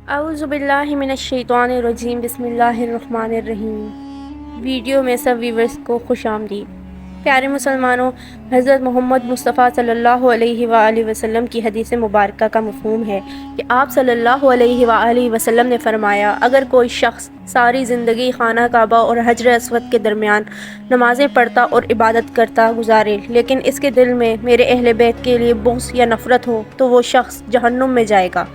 اعوذ باللہ من الشیطان الرجیم بسم اللہ الرحمن الرحیم۔ ویڈیو میں سب ویورز کو خوش آمدید۔ پیارے مسلمانوں، حضرت محمد مصطفیٰ صلی اللہ علیہ وآلہ وسلم کی حدیث مبارکہ کا مفہوم ہے کہ آپ صلی اللہ علیہ وآلہ وسلم نے فرمایا، اگر کوئی شخص ساری زندگی خانہ کعبہ اور حجر اسود کے درمیان نمازیں پڑھتا اور عبادت کرتا گزارے، لیکن اس کے دل میں میرے اہل بیت کے لیے بغض یا نفرت ہو تو وہ شخص جہنم میں جائے گا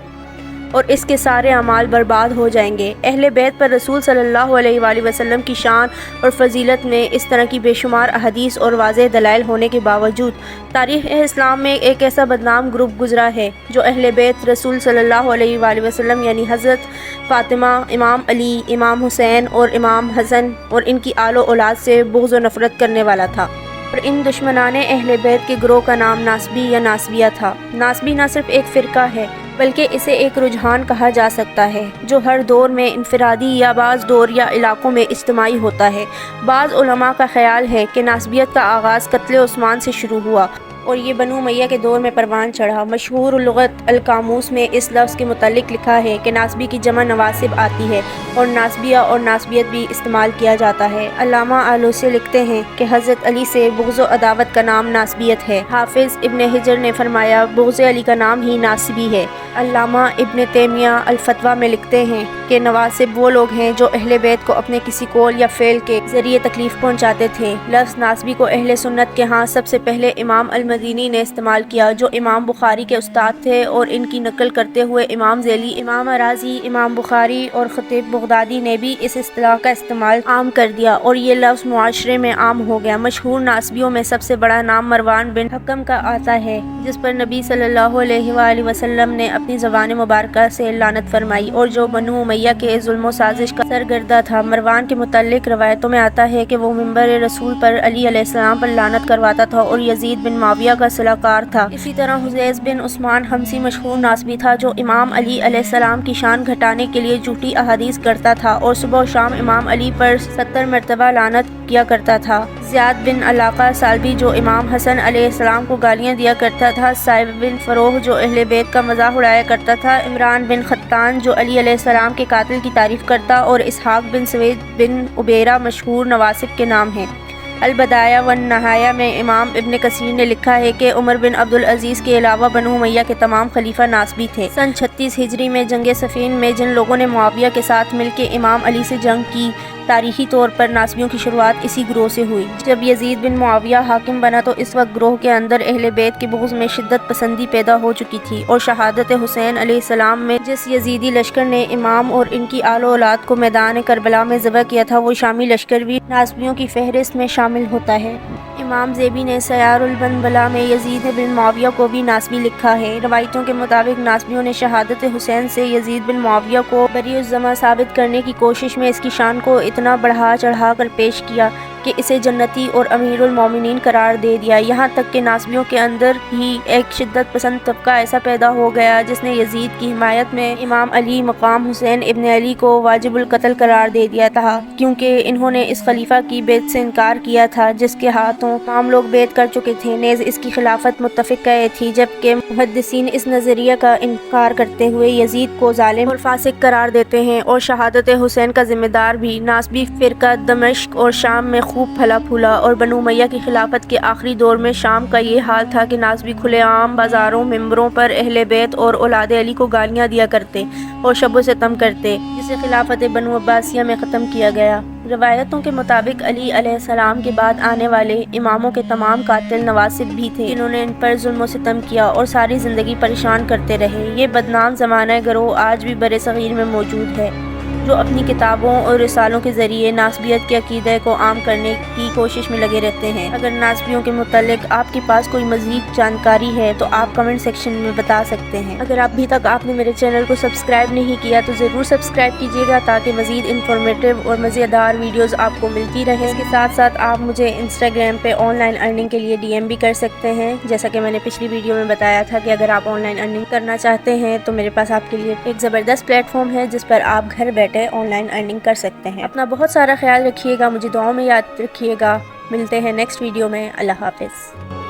اور اس کے سارے اعمال برباد ہو جائیں گے۔ اہل بیت پر رسول صلی اللہ علیہ وآلہ وسلم کی شان اور فضیلت میں اس طرح کی بے شمار احادیث اور واضح دلائل ہونے کے باوجود تاریخ اسلام میں ایک ایسا بدنام گروپ گزرا ہے جو اہل بیت رسول صلی اللہ علیہ وآلہ وسلم یعنی حضرت فاطمہ، امام علی، امام حسین اور امام حسن اور ان کی آل و اولاد سے بغض و نفرت کرنے والا تھا، اور ان دشمنان اہل بیت کے گروہ کا نام ناصبی یا ناصبیہ تھا۔ ناصبی نہ صرف ایک فرقہ ہے بلکہ اسے ایک رجحان کہا جا سکتا ہے جو ہر دور میں انفرادی یا بعض دور یا علاقوں میں اجتماعی ہوتا ہے۔ بعض علماء کا خیال ہے کہ ناصبیت کا آغاز قتل عثمان سے شروع ہوا اور یہ بنو امیہ کے دور میں پروان چڑھا۔ مشہور لغت القاموس میں اس لفظ کے متعلق لکھا ہے کہ ناصبی کی جمع نواصب آتی ہے اور ناصبیہ اور ناصبیت بھی استعمال کیا جاتا ہے۔ علامہ آلوسی لکھتے ہیں کہ حضرت علی سے بغض و عداوت کا نام ناصبیت ہے۔ حافظ ابن حجر نے فرمایا بغض علی کا نام ہی ناصبی ہے۔ علامہ ابن تیمیہ الفتویٰ میں لکھتے ہیں کہ نواصب وہ لوگ ہیں جو اہل بیت کو اپنے کسی قول یا فعل کے ذریعے تکلیف پہنچاتے تھے۔ لفظ ناصبی کو اہل سنت کے ہاں سب سے پہلے امام المدینی نے استعمال کیا جو امام بخاری کے استاد تھے، اور ان کی نقل کرتے ہوئے امام ذیلی، امام رازی، امام بخاری اور خطیب بغدادی نے بھی اس اصطلاح کا استعمال عام کر دیا اور یہ لفظ معاشرے میں عام ہو گیا۔ مشہور ناصبیوں میں سب سے بڑا نام مروان بن حکم کا آتا ہے جس پر نبی صلی اللہ علیہ وآلہ وسلم نے اپنی زبان مبارکہ سے لعنت فرمائی اور جو بنو امیہ کے ظلم و سازش کا سرگردہ تھا۔ مروان کے متعلق روایتوں میں آتا ہے کہ وہ منبر رسول پر علی علیہ السلام پر لعنت کرواتا تھا اور یزید بن معاویہ کا صلہ کار تھا۔ اسی طرح حذیز بن عثمان حمصی مشہور ناصبی تھا جو امام علی علیہ السلام کی شان گھٹانے کے لیے جھوٹی احادیث کرتا تھا اور صبح و شام امام علی پر 70 مرتبہ لعنت کیا کرتا تھا۔ زیاد بن علاقہ سالبی جو امام حسن علیہ السلام کو گالیاں دیا کرتا تھا، صائب بن فروح جو اہل بیت کا مذاق اڑایا کرتا تھا، عمران بن خطان جو علی علیہ السلام کے قاتل کی تعریف کرتا، اور اسحاق بن سوید بن عبیرہ مشہور نواصب کے نام ہیں۔ البدایہ والنہایہ میں امام ابن کثیر نے لکھا ہے کہ عمر بن عبدالعزیز کے علاوہ بنو امیہ کے تمام خلیفہ ناصبی تھے۔ سن 36 ہجری میں جنگ صفین میں جن لوگوں نے معاویہ کے ساتھ مل کے امام علی سے جنگ کی، تاریخی طور پر ناصبیوں کی شروعات اسی گروہ سے ہوئی۔ جب یزید بن معاویہ حاکم بنا تو اس وقت گروہ کے اندر اہل بیت کے بغض میں شدت پسندی پیدا ہو چکی تھی، اور شہادت حسین علیہ السلام میں جس یزیدی لشکر نے امام اور ان کی آل و اولاد کو میدان کربلا میں ذبح کیا تھا، وہ شامی لشکر بھی ناصبیوں کی فہرست میں شامل ہوتا ہے۔ امام زیبی نے سیار البنبلا میں یزید بن معاویہ کو بھی ناصبی لکھا ہے۔ روایتوں کے مطابق ناصبیوں نے شہادت حسین سے یزید بن معاویہ کو بری الذمہ ثابت کرنے کی کوشش میں اس کی شان کو اتنا بڑھا چڑھا کر پیش کیا کہ اسے جنتی اور امیر المومنین قرار دے دیا، یہاں تک کہ ناصبیوں کے اندر ہی ایک شدت پسند طبقہ ایسا پیدا ہو گیا جس نے یزید کی حمایت میں امام علی مقام حسین ابن علی کو واجب القتل قرار دے دیا تھا، کیونکہ انہوں نے اس خلیفہ کی بیعت سے انکار کیا تھا جس کے ہاتھوں تمام لوگ بیعت کر چکے تھے، نیز اس کی خلافت متفق تھی، جبکہ محدثین اس نظریہ کا انکار کرتے ہوئے یزید کو ظالم اور فاسق قرار دیتے ہیں، اور شہادت حسین کا ذمہ دار بھی ناصبی فرقہ دمشق اور شام میں خوب پھلا پھولا، اور بنو امیہ کی خلافت کے آخری دور میں شام کا یہ حال تھا کہ ناصبی کھلے عام بازاروں، ممبروں پر اہل بیت اور اولاد علی کو گالیاں دیا کرتے اور شب و ستم کرتے، جسے خلافت بنو عباسیہ میں ختم کیا گیا۔ روایتوں کے مطابق علی علیہ السلام کے بعد آنے والے اماموں کے تمام قاتل نواصب بھی تھے جنہوں نے ان پر ظلم و ستم کیا اور ساری زندگی پریشان کرتے رہے۔ یہ بدنام زمانہ گروہ آج بھی بر صغیر میں موجود ہے جو اپنی کتابوں اور رسالوں کے ذریعے ناصبیت کے عقیدے کو عام کرنے کی کوشش میں لگے رہتے ہیں۔ اگر ناصبیوں کے متعلق آپ کے پاس کوئی مزید جانکاری ہے تو آپ کمنٹ سیکشن میں بتا سکتے ہیں۔ اگر ابھی تک آپ نے میرے چینل کو سبسکرائب نہیں کیا تو ضرور سبسکرائب کیجیے گا تاکہ مزید انفارمیٹیو اور مزیدار ویڈیوز آپ کو ملتی رہیں۔ اس کے ساتھ ساتھ آپ مجھے انسٹاگرام پہ آن لائن ارننگ کے لیے DM بھی کر سکتے ہیں، جیسا کہ میں نے پچھلی ویڈیو میں بتایا تھا کہ اگر آپ آن لائن ارننگ کرنا چاہتے ہیں تو میرے پاس آپ کے لیے ایک زبردست پلیٹ فارم ہے جس پر آپ گھر بیٹھے آن لائن ارننگ کر سکتے ہیں۔ اپنا بہت سارا خیال رکھیے گا، مجھے دعاؤں میں یاد رکھیے گا۔ ملتے ہیں نیکسٹ ویڈیو میں۔ اللہ حافظ۔